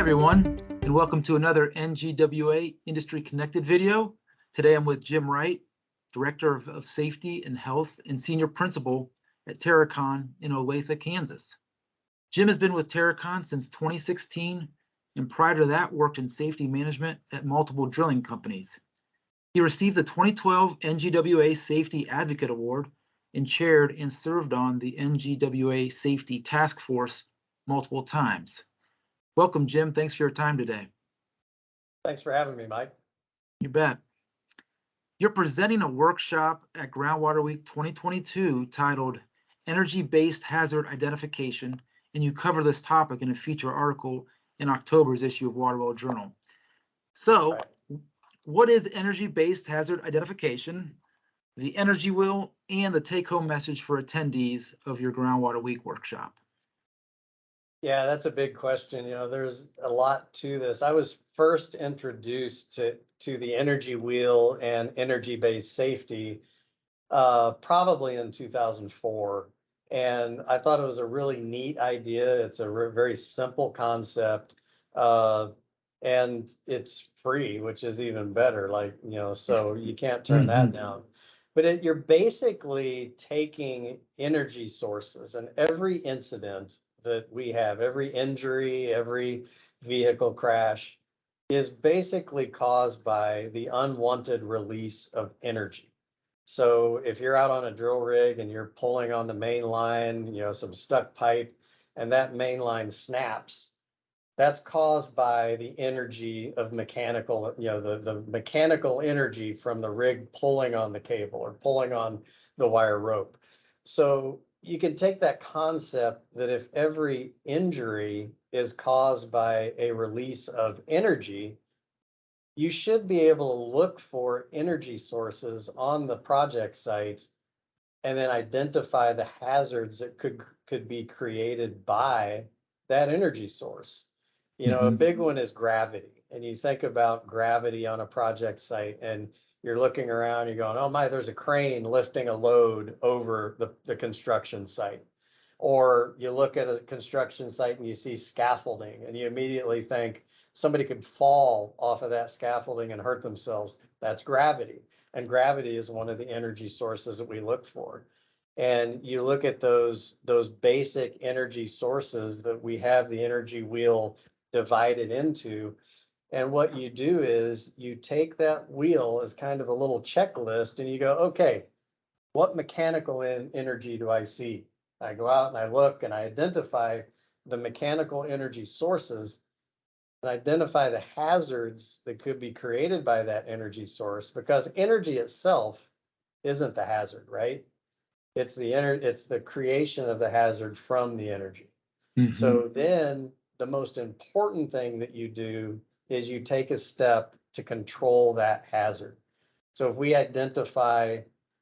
everyone, and welcome to another NGWA Industry Connected video. Today I'm with Jim Wright, Director of Safety and Health and Senior Principal at Terracon in Olathe, Kansas. Jim has been with Terracon since 2016, and prior to that worked in safety management at multiple drilling companies. He received the 2012 NGWA Safety Advocate Award and chaired and served on the NGWA Safety Task Force multiple times. Welcome, Jim. Thanks for your time today. Thanks for having me, Mike. You bet. You're presenting a workshop at Groundwater Week 2022 titled Energy-Based Hazard Identification, and you cover this topic in a feature article in October's issue of Water Well Journal. So, what is energy-based hazard identification, the energy wheel, and the take-home message for attendees of your Groundwater Week workshop? Yeah, that's a big question. You know, there's a lot to this. I was first introduced to the energy wheel and energy-based safety probably in 2004. And I thought it was a really neat idea. It's a very simple concept. And it's free, which is even better. Like, you know, so you can't turn that down. But you're basically taking energy sources, and every incident that we have, every injury, every vehicle crash is basically caused by the unwanted release of energy. So if you're out on a drill rig and you're pulling on the main line, you know, some stuck pipe, and that main line snaps, that's caused by the energy of mechanical, you know, the mechanical energy from the rig pulling on the cable or pulling on the wire rope. So you can take that concept that if every injury is caused by a release of energy, you should be able to look for energy sources on the project site and then identify the hazards that could be created by that energy source. You know, a big one is gravity. And you think about gravity on a project site and you're looking around, you're going, oh my, there's a crane lifting a load over the construction site. Or you look at a construction site and you see scaffolding and you immediately think somebody could fall off of that scaffolding and hurt themselves. That's gravity. And gravity is one of the energy sources that we look for. And you look at those basic energy sources that we have the energy wheel divided into. And what you do is you take that wheel as kind of a little checklist and you go, okay, what mechanical energy do I see? I go out and I look and I identify the mechanical energy sources and identify the hazards that could be created by that energy source, because energy itself isn't the hazard, right? It's the creation of the hazard from the energy. So then the most important thing that you do is you take a step to control that hazard. So if we identify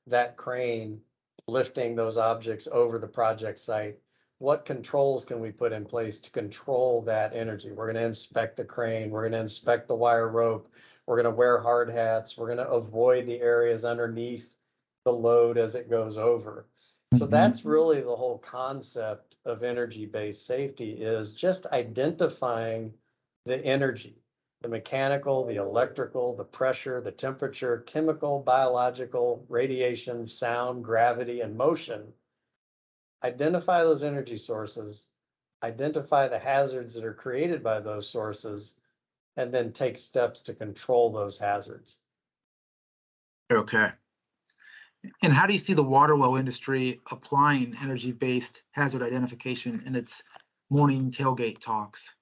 that crane lifting those objects over the project site, what controls can we put in place to control that energy? We're going to inspect the crane. We're going to inspect the wire rope. We're going to wear hard hats. We're going to avoid the areas underneath the load as it goes over. So that's really the whole concept of energy-based safety, is just identifying the energy. The mechanical, the electrical, the pressure, the temperature, chemical, biological, radiation, sound, gravity, and motion. Identify those energy sources, identify the hazards that are created by those sources, and then take steps to control those hazards. Okay. And how do you see the water well industry applying energy-based hazard identification in its morning tailgate talks?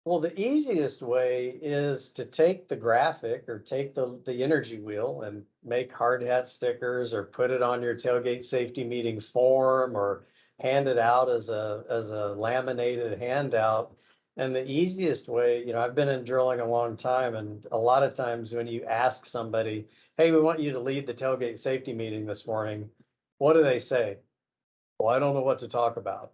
Well, the easiest way is to take the graphic or take the energy wheel and make hard hat stickers or put it on your tailgate safety meeting form or hand it out as a laminated handout. And the easiest way, you know, I've been in drilling a long time, and a lot of times when you ask somebody, hey, we want you to lead the tailgate safety meeting this morning, what do they say? Well, I don't know what to talk about.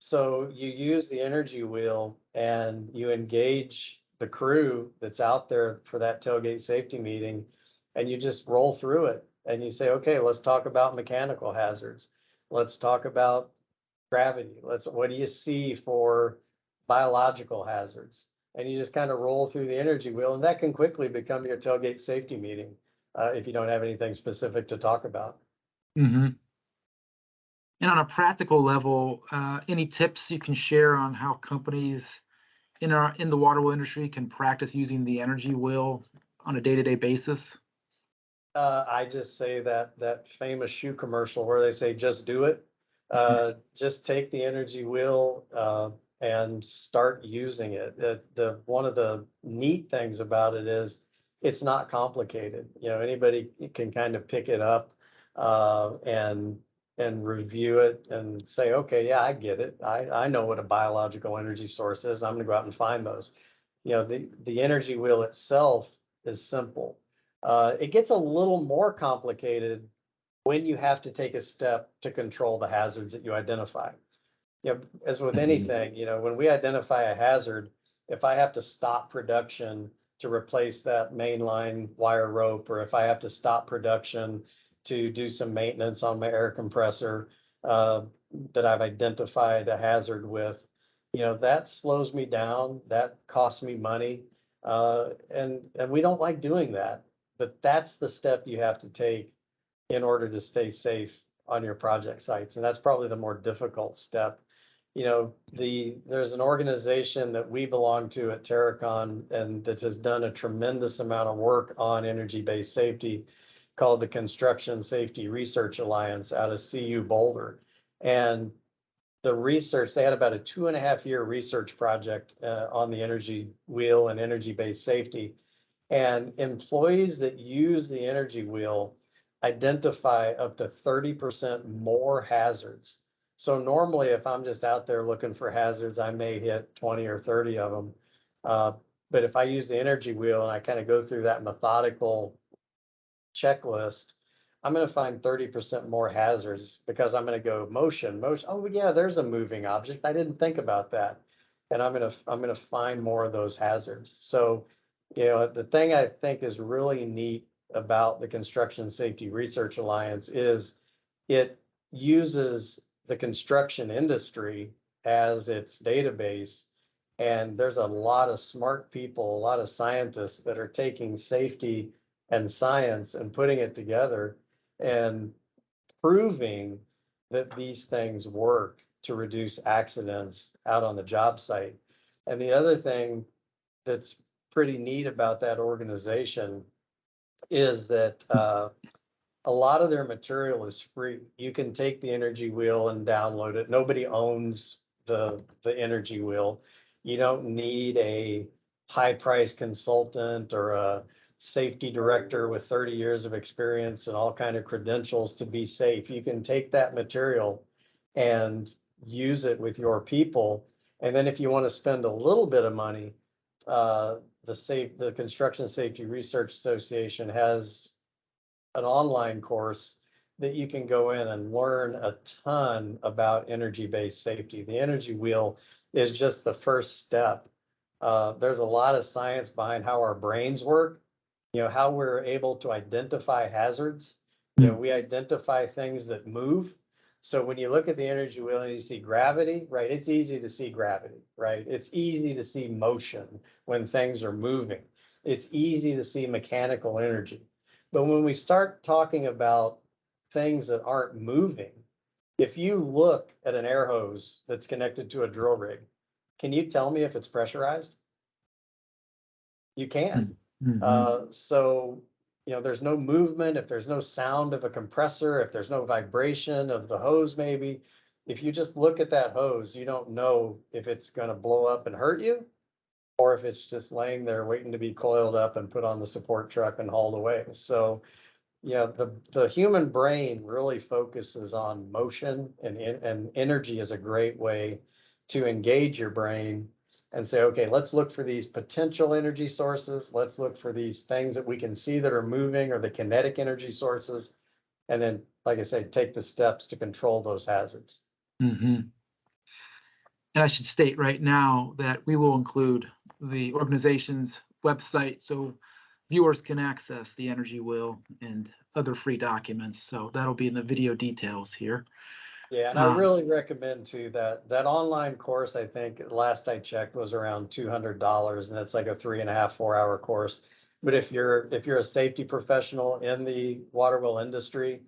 So you use the energy wheel and you engage the crew that's out there for that tailgate safety meeting, and you just roll through it and you say, okay, let's talk about mechanical hazards. Let's talk about gravity. What do you see for biological hazards. And you just kind of roll through the energy wheel, and that can quickly become your tailgate safety meeting if you don't have anything specific to talk about. Mm-hmm. And on a practical level, any tips you can share on how companies in the water wheel industry can practice using the energy wheel on a day-to-day basis? I just say that famous shoe commercial where they say, just do it. Just take the energy wheel and start using it. One of the neat things about it is it's not complicated. You know, anybody can kind of pick it up and review it and say, okay, yeah, I get it. I know what a biological energy source is. I'm going to go out and find those. You know, the energy wheel itself is simple. It gets a little more complicated when you have to take a step to control the hazards that you identify. You know, as with anything, you know, when we identify a hazard, if I have to stop production to replace that mainline wire rope, or if I have to stop production to do some maintenance on my air compressor that I've identified a hazard with, you know, that slows me down, that costs me money, and we don't like doing that. But that's the step you have to take in order to stay safe on your project sites. And that's probably the more difficult step. You know, there's an organization that we belong to at Terracon and that has done a tremendous amount of work on energy-based safety called the Construction Safety Research Alliance out of CU Boulder. And the research, they had about a 2.5-year research project on the energy wheel and energy-based safety. And employees that use the energy wheel identify up to 30% more hazards. So normally, if I'm just out there looking for hazards, I may hit 20 or 30 of them. But if I use the energy wheel and I kind of go through that methodical checklist, I'm going to find 30% more hazards because I'm going to go motion. Oh yeah, there's a moving object. I didn't think about that, and I'm going to find more of those hazards. So, you know, the thing I think is really neat about the Construction Safety Research Alliance is it uses the construction industry as its database. And there's a lot of smart people, a lot of scientists that are taking safety and science and putting it together and proving that these things work to reduce accidents out on the job site. And the other thing that's pretty neat about that organization is that a lot of their material is free. You can take the energy wheel and download it. Nobody owns the energy wheel. You don't need a high-priced consultant or a safety director with 30 years of experience and all kind of credentials to be safe. You can take that material and use it with your people. And then if you want to spend a little bit of money, the Construction Safety Research Association has an online course that you can go in and learn a ton about energy-based safety. The energy wheel is just the first step. There's a lot of science behind how our brains work, you know, how we're able to identify hazards. You know, we identify things that move. So when you look at the energy wheel and you see gravity, right, it's easy to see gravity, right? It's easy to see motion when things are moving. It's easy to see mechanical energy. But when we start talking about things that aren't moving, if you look at an air hose that's connected to a drill rig, can you tell me if it's pressurized? You can. So, you know, there's no movement, if there's no sound of a compressor, if there's no vibration of the hose, maybe, if you just look at that hose, you don't know if it's going to blow up and hurt you, or if it's just laying there waiting to be coiled up and put on the support truck and hauled away. So, yeah, the human brain really focuses on motion, and energy is a great way to engage your brain and say, okay, let's look for these potential energy sources. Let's look for these things that we can see that are moving, or the kinetic energy sources. And then, like I say, take the steps to control those hazards. And I should state right now that we will include the organization's website so viewers can access the energy wheel and other free documents. So that'll be in the video details here. Yeah, and I Um, really recommend too that online course. I think last I checked was around $200, and it's like a 3.5, 4 hour course. But if you're a safety professional in the water well industry,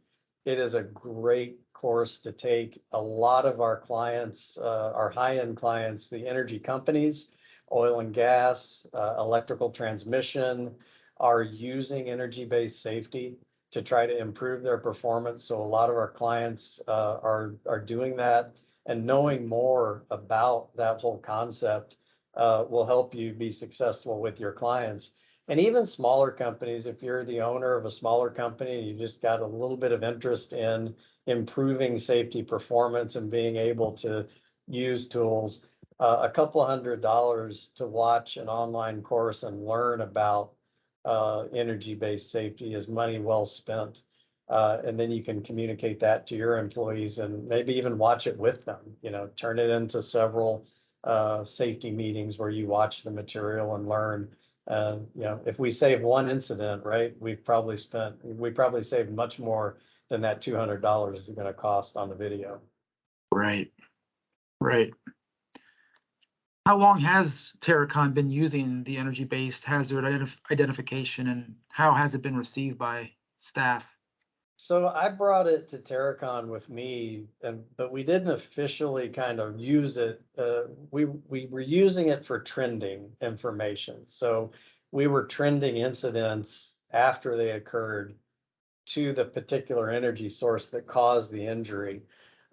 it is a great course to take. A lot of our clients, our high-end clients, the energy companies, oil and gas, electrical transmission, are using energy-based safety to try to improve their performance. So a lot of our clients are doing that, and knowing more about that whole concept will help you be successful with your clients. And even smaller companies, if you're the owner of a smaller company and you just got a little bit of interest in improving safety performance and being able to use tools, a couple of $100 to watch an online course and learn about energy-based safety is money well spent. And then you can communicate that to your employees and maybe even watch it with them, turn it into several safety meetings where you watch the material and learn. If we save one incident, right, we probably saved much more than that $200 is going to cost on the video. right, right. How long has Terracon been using the energy-based hazard identification, and how has it been received by staff? So I brought it to Terracon with me, but we didn't officially kind of use it. We were using it for trending information. So we were trending incidents after they occurred to the particular energy source that caused the injury.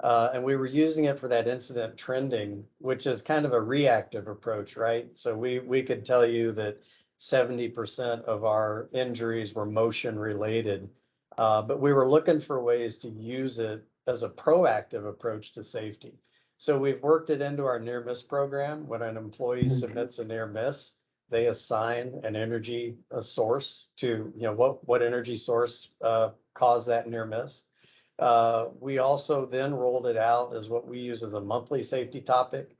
And we were using it for that incident trending, which is kind of a reactive approach, right? So we could tell you that 70% of our injuries were motion related, but we were looking for ways to use it as a proactive approach to safety. So we've worked it into our near miss program. When an employee submits a near miss, they assign an energy source to, what energy source caused that near miss. We also then rolled it out as what we use as a monthly safety topic.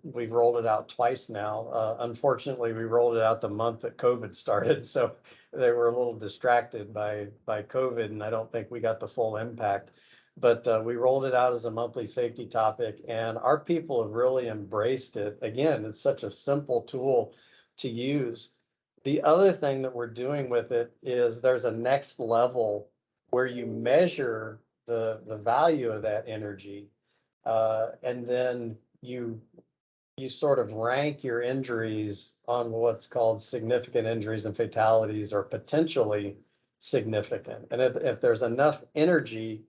We've rolled it out twice now. Unfortunately, we rolled it out the month that COVID started, so they were a little distracted by COVID, and I don't think we got the full impact. But we rolled it out as a monthly safety topic, and our people have really embraced it. Again, it's such a simple tool to use. The other thing that we're doing with it is there's a next level where you measure the value of that energy, and then you sort of rank your injuries on what's called significant injuries and fatalities, or potentially significant. And if there's enough energy,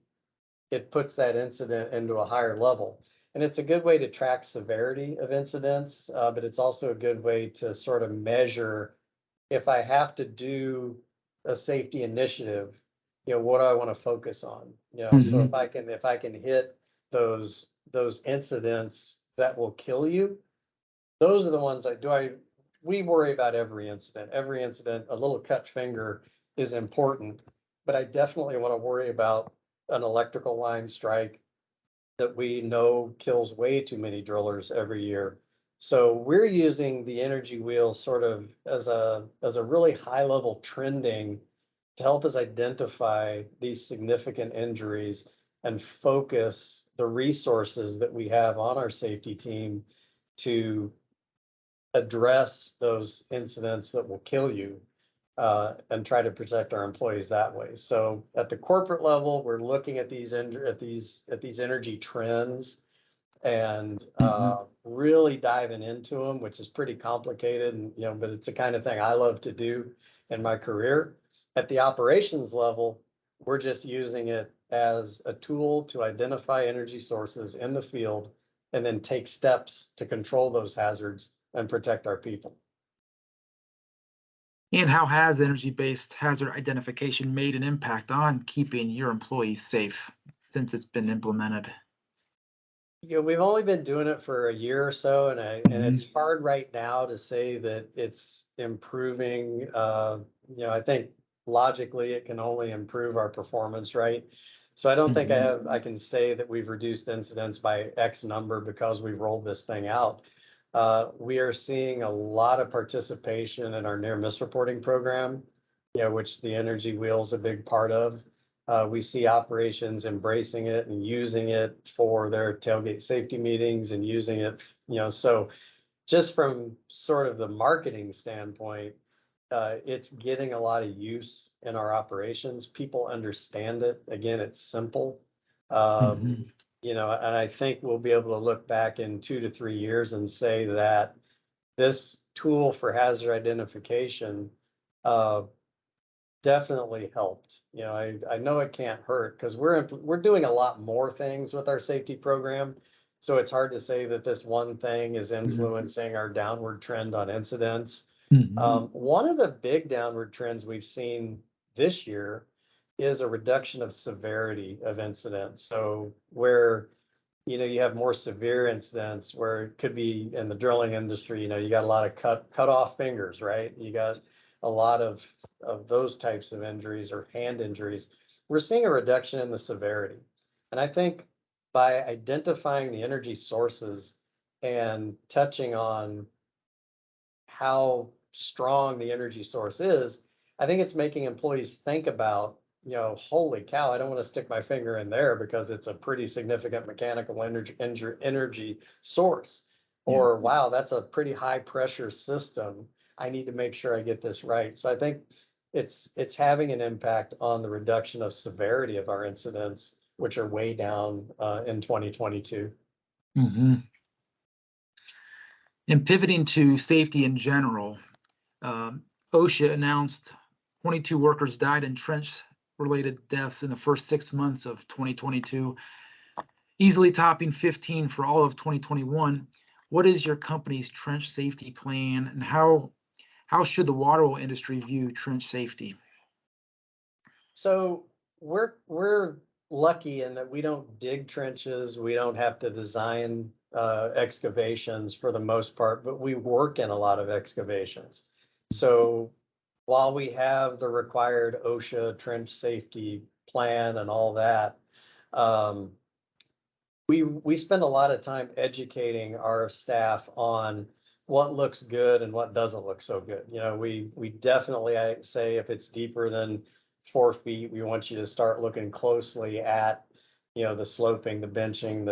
it puts that incident into a higher level. And it's a good way to track severity of incidents, but it's also a good way to sort of measure, if I have to do a safety initiative, what do I want to focus on? So if I can hit those incidents that will kill you, those are the ones we worry about every incident. Every incident, a little cut finger is important, but I definitely want to worry about an electrical line strike that we know kills way too many drillers every year. So we're using the energy wheel sort of as a really high level trending to help us identify these significant injuries and focus the resources that we have on our safety team to address those incidents that will kill you, and try to protect our employees that way. So at the corporate level, we're looking at these energy trends and really diving into them, which is pretty complicated, and but it's the kind of thing I love to do in my career. At the operations level, we're just using it as a tool to identify energy sources in the field and then take steps to control those hazards and protect our people. And how has energy-based hazard identification made an impact on keeping your employees safe since it's been implemented? We've only been doing it for a year or so, and it's hard right now to say that it's improving. I think logically it can only improve our performance, right? So I don't think I can say that we've reduced incidents by X number because we rolled this thing out. We are seeing a lot of participation in our near miss reporting program, which the Energy Wheel is a big part of. We see operations embracing it and using it for their tailgate safety meetings and using it, so just from sort of the marketing standpoint, it's getting a lot of use in our operations. People understand it. Again, it's simple. Mhm. And I think we'll be able to look back in 2 to 3 years and say that this tool for hazard identification uh, definitely helped. I know it can't hurt because we're doing a lot more things with our safety program. So it's hard to say that this one thing is influencing our downward trend on incidents. Mhm. One of the big downward trends we've seen this year is a reduction of severity of incidents. So where you have more severe incidents where it could be in the drilling industry, you got a lot of cut off fingers, right? You got a lot of those types of injuries or hand injuries. We're seeing a reduction in the severity. And I think by identifying the energy sources and touching on how strong the energy source is, I think it's making employees think about, holy cow, I don't want to stick my finger in there because it's a pretty significant mechanical energy source. Yeah. Or, wow, that's a pretty high pressure system. I need to make sure I get this right. So I think it's having an impact on the reduction of severity of our incidents, which are way down in 2022. Mhm. And pivoting to safety in general, OSHA announced 22 workers died in trench-related deaths in the first 6 months of 2022, easily topping 15 for all of 2021. What is your company's trench safety plan, and how should the water well industry view trench safety? So we're lucky in that we don't dig trenches. We don't have to design excavations for the most part, but we work in a lot of excavations. So while we have the required OSHA trench safety plan and all that, um, we spend a lot of time educating our staff on what looks good and what doesn't look so good. We definitely, I say, if it's deeper than 4 feet, we want you to start looking closely at, the sloping, the benching,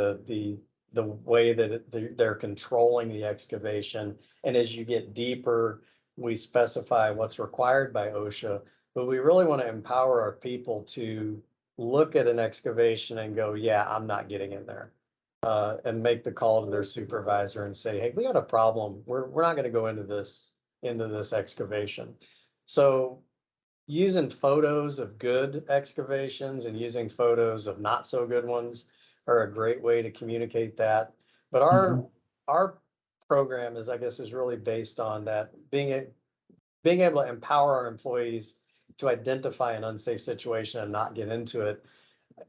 the way that they're controlling the excavation. And as you get deeper, we specify what's required by OSHA, but we really want to empower our people to look at an excavation and go, yeah, I'm not getting in there. And make the call to their supervisor and say, hey, we got a problem. We're not going to go into this excavation. So using photos of good excavations and using photos of not so good ones are a great way to communicate that. But Mhm. our program is really based on that being able to empower our employees to identify an unsafe situation and not get into it.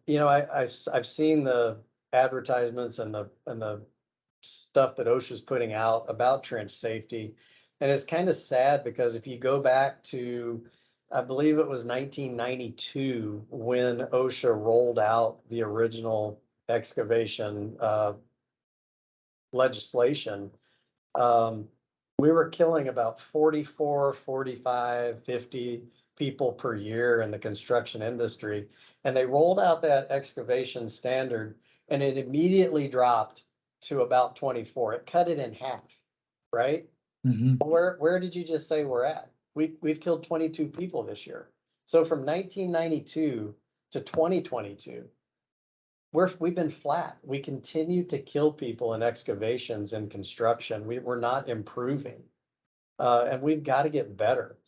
I've seen the advertisements and the stuff that OSHA's putting out about trench safety, and it's kind of sad because if you go back to, I believe it was 1992 when OSHA rolled out the original excavation legislation. Um, we were killing about 44, 45, 50 people per year in the construction industry. And they rolled out that excavation standard and it immediately dropped to about 24. It cut it in half, right? Mhm. Where did you just say we're at? We've killed 22 people this year. So from 1992 to 2022, we've been flat. We continue to kill people in excavations and construction. We're not improving, and we've got to get better.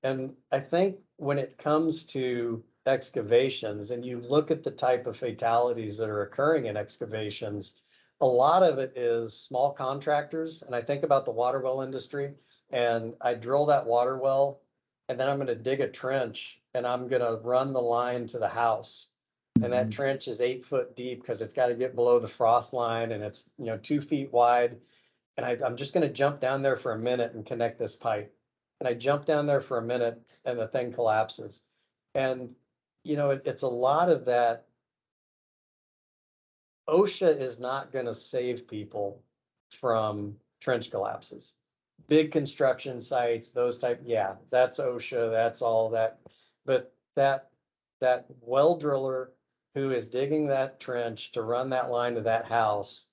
And I think when it comes to excavations, and you look at the type of fatalities that are occurring in excavations, a lot of it is small contractors. And I think about the water well industry, and I drill that water well, and then I'm going to dig a trench, and I'm going to run the line to the house. And that Mhm. trench is 8 foot deep because it's got to get below the frost line, and it's 2 feet wide. And I'm just going to jump down there for a minute and connect this pipe. And I jump down there for a minute, and the thing collapses. And it's a lot of that. OSHA is not going to save people from trench collapses. Big construction sites, those type, yeah, that's OSHA, that's all that. But that that well driller who is digging that trench to run that line to that house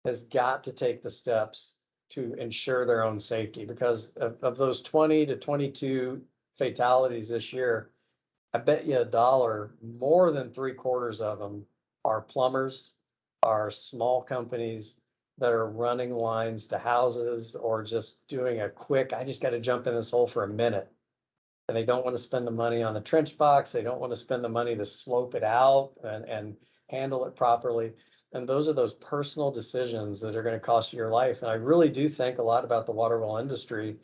has got to take the steps to ensure their own safety, because of those 20 to 22 fatalities this year, I bet you $1, more than 3/4 of them are plumbers, are small companies that are running lines to houses or just doing a quick, I just got to jump in this hole for a minute. And they don't want to spend the money on the trench box. They don't want to spend the money to slope it out and handle it properly. And those are those personal decisions that are going to cost you your life. And I really do think a lot about the water well industry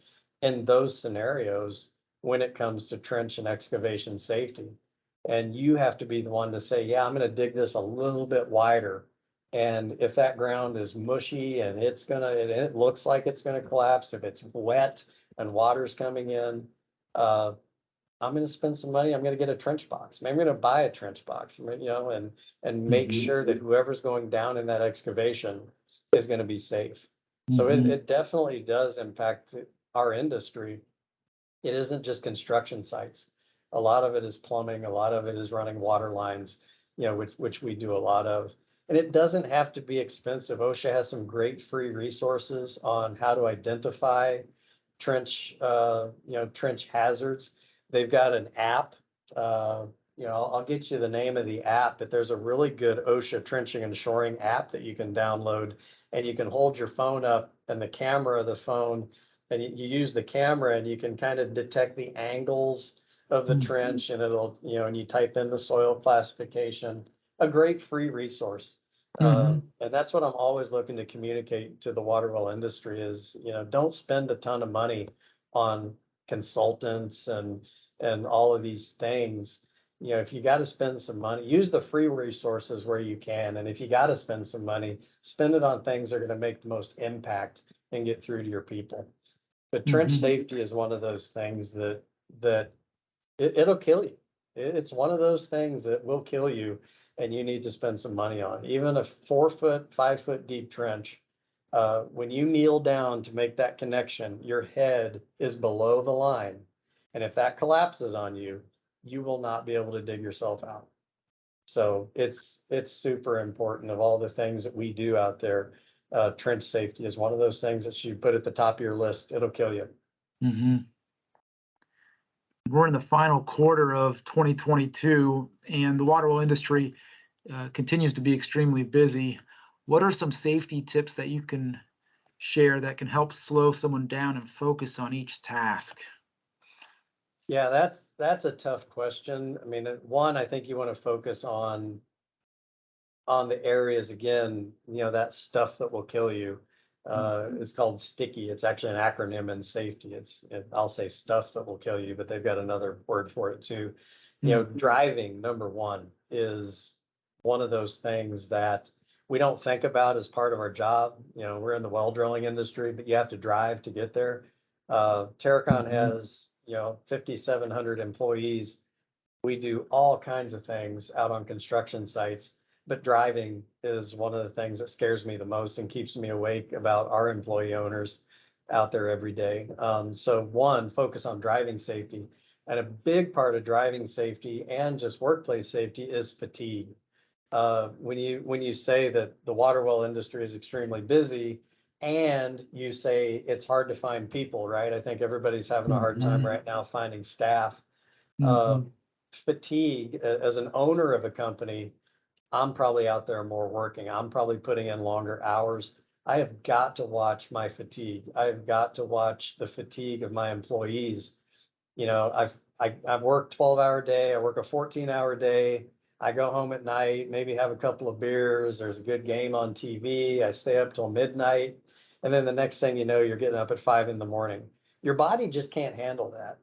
in those scenarios when it comes to trench and excavation safety. And you have to be the one to say, yeah, I'm going to dig this a little bit wider. And if that ground is mushy and it looks like it's going to collapse, if it's wet and water's coming in, I'm going to spend some money. I'm going to get a trench box. Maybe I'm going to buy a trench box, and make sure that whoever's going down in that excavation is going to be safe. So it definitely does impact our industry. It isn't just construction sites. A lot of it is plumbing. A lot of it is running water lines, which we do a lot of. And it doesn't have to be expensive. OSHA has some great free resources on how to identify trench hazards. They've got an app. I'll get you the name of the app, but there's a really good OSHA trenching and shoring app that you can download, and you can hold your phone up and the camera of the phone, and you use the camera and you can kind of detect the angles of the trench, and it'll, and you type in the soil classification. A great free resource. And that's what I'm always looking to communicate to the water well industry is, don't spend a ton of money on consultants and all of these things. If you got to spend some money, use the free resources where you can. And if you got to spend some money, spend it on things that are going to make the most impact and get through to your people. But trench safety is one of those things that it'll kill you. It's one of those things that will kill you, and you need to spend some money on. Even a 4-foot, 5-foot deep trench, when you kneel down to make that connection, your head is below the line. And if that collapses on you, you will not be able to dig yourself out. So it's super important. Of all the things that we do out there, trench safety is one of those things that you put at the top of your list. It'll kill you. We're in the final quarter of 2022, and the water well industry continues to be extremely busy. What are some safety tips that you can share that can help slow someone down and focus on each task? Yeah, that's a tough question. I mean, one, I think you want to focus on the areas, again, that stuff that will kill you. It's called sticky. It's actually an acronym in safety. I'll say stuff that will kill you, but they've got another word for it too. Driving, number one, is one of those things that we don't think about as part of our job. We're in the well drilling industry, but you have to drive to get there. Terracon has 5,700 employees. We do all kinds of things out on construction sites, but driving is one of the things that scares me the most and keeps me awake about our employee owners out there every day. So one, focus on driving safety. And a big part of driving safety and just workplace safety is fatigue. When you say that the water well industry is extremely busy, and you say it's hard to find people, right? I think everybody's having a hard time right now finding staff. Fatigue, as an owner of a company, I'm probably out there more working. I'm probably putting in longer hours. I have got to watch my fatigue. I've got to watch the fatigue of my employees. I've worked 12-hour day. I work a 14-hour day. I go home at night, maybe have a couple of beers. There's a good game on TV. I stay up till midnight. And then the next thing you know, you're getting up at 5 a.m. Your body just can't handle that.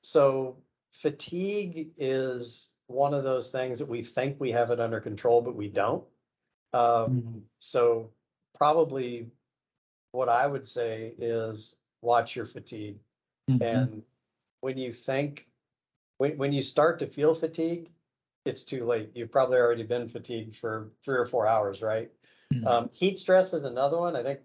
So fatigue is one of those things that we think we have it under control, but we don't. So probably what I would say is watch your fatigue. And when you start to feel fatigue, it's too late. You've probably already been fatigued for 3 or 4 hours, right? Heat stress is another one. I think,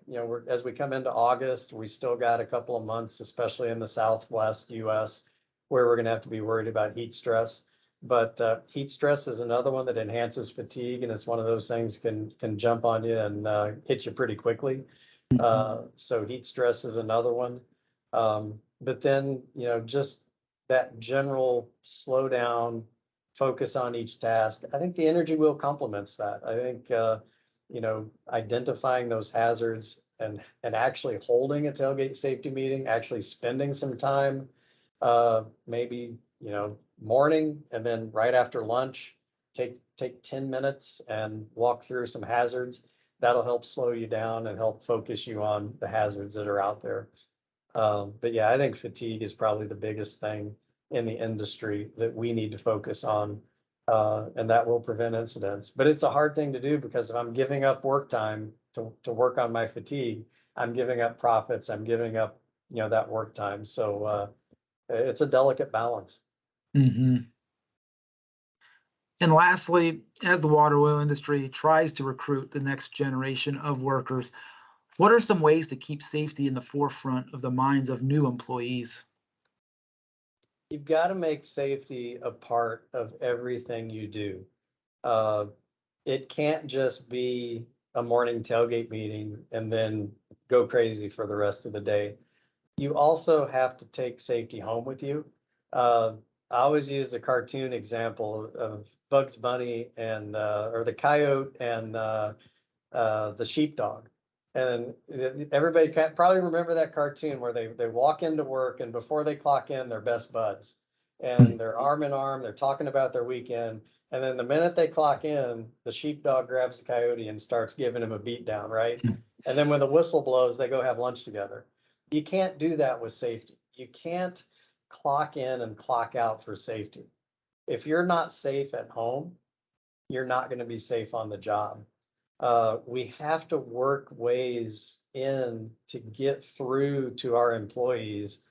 as we come into August, we still got a couple of months, especially in the Southwest US, where we're going to have to be worried about heat stress. But heat stress is another one that enhances fatigue, and it's one of those things can jump on you and hit you pretty quickly. So heat stress is another one. But then, just that general slow down, focus on each task. I think the energy wheel complements that. I think, identifying those hazards and actually holding a tailgate safety meeting, actually spending some time, maybe, morning and then right after lunch, take 10 minutes and walk through some hazards. That'll help slow you down and help focus you on the hazards that are out there. But yeah, I think fatigue is probably the biggest thing in the industry that we need to focus on, and that will prevent incidents. But it's a hard thing to do because if I'm giving up work time to work on my fatigue, I'm giving up profits, I'm giving up, that work time. So it's a delicate balance. And lastly, as the water oil industry tries to recruit the next generation of workers, what are some ways to keep safety in the forefront of the minds of new employees? You've got to make safety a part of everything you do. It can't just be a morning tailgate meeting and then go crazy for the rest of the day. You also have to take safety home with you. I always use the cartoon example of Bugs Bunny and or the coyote and the sheepdog. And everybody can probably remember that cartoon where they walk into work and before they clock in, they're best buds. And they're arm in arm, they're talking about their weekend. And then the minute they clock in, the sheepdog grabs the coyote and starts giving him a beat down, right? And then when the whistle blows, they go have lunch together. You can't do that with safety. You can't clock in and clock out for safety. If you're not safe at home, you're not going to be safe on the job. We have to work ways in to get through to our employees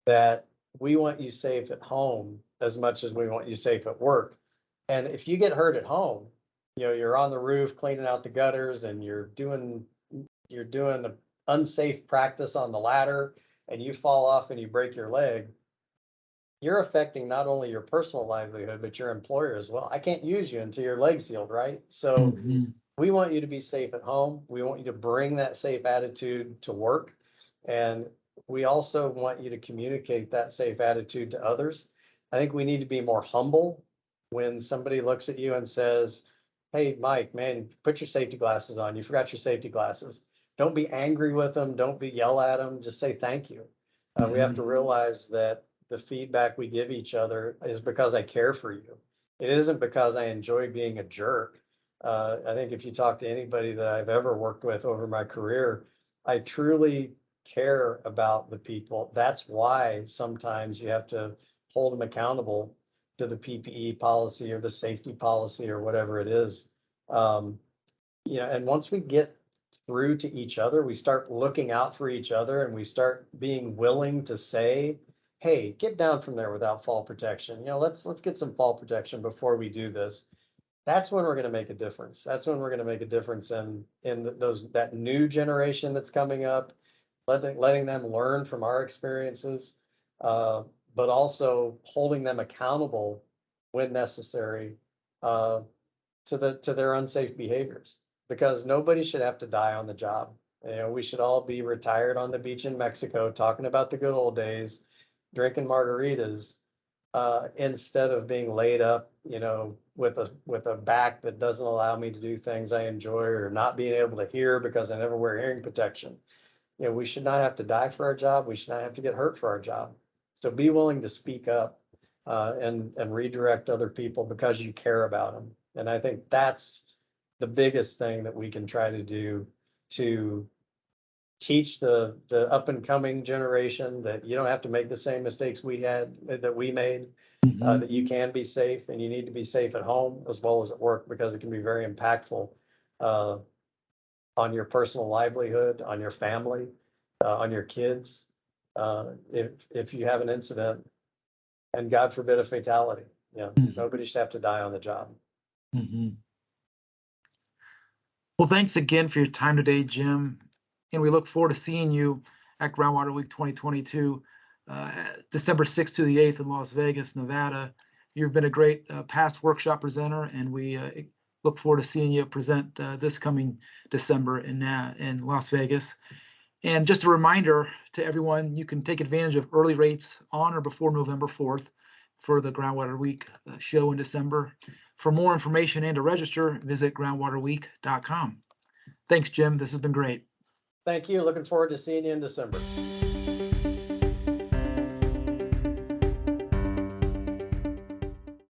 that we want you safe at home as much as we want you safe at work. And if you get hurt at home, you're on the roof cleaning out the gutters and you're doing an unsafe practice on the ladder and you fall off and you break your leg, you're affecting not only your personal livelihood, but your employer as well. I can't use you until your leg's healed, right? So we want you to be safe at home. We want you to bring that safe attitude to work. And we also want you to communicate that safe attitude to others. I think we need to be more humble when somebody looks at you and says, "Hey, Mike, man, put your safety glasses on. You forgot your safety glasses." Don't be angry with them. Don't be yell at them. Just say thank you. We have to realize that the feedback we give each other is because I care for you. It isn't because I enjoy being a jerk. I think if you talk to anybody that I've ever worked with over my career, I truly care about the people. That's why sometimes you have to hold them accountable to the PPE policy or the safety policy or whatever it is. And once we get through to each other, we start looking out for each other and we start being willing to say, "Hey, get down from there without fall protection. Let's get some fall protection before we do this." That's when we're going to make a difference. That's when we're going to make a difference in that new generation that's coming up, letting them learn from our experiences, but also holding them accountable when necessary to their unsafe behaviors. Because nobody should have to die on the job. We should all be retired on the beach in Mexico, talking about the good old days, drinking margaritas, instead of being laid up, with a back that doesn't allow me to do things I enjoy, or not being able to hear because I never wear hearing protection. We should not have to die for our job. We should not have to get hurt for our job. So be willing to speak up and redirect other people because you care about them. And I think that's the biggest thing that we can try to do to teach the up and coming generation that you don't have to make the same mistakes that we made, that you can be safe and you need to be safe at home as well as at work, because it can be very impactful on your personal livelihood, on your family, on your kids. If you have an incident and God forbid a fatality, nobody should have to die on the job. Well, thanks again for your time today, Jim. And we look forward to seeing you at Groundwater Week 2022, December 6th to the 8th in Las Vegas, Nevada. You've been a great past workshop presenter, and we look forward to seeing you present this coming December in Las Vegas. And just a reminder to everyone, you can take advantage of early rates on or before November 4th for the Groundwater Week show in December. For more information and to register, visit groundwaterweek.com. Thanks, Jim. This has been great. Thank you. Looking forward to seeing you in December.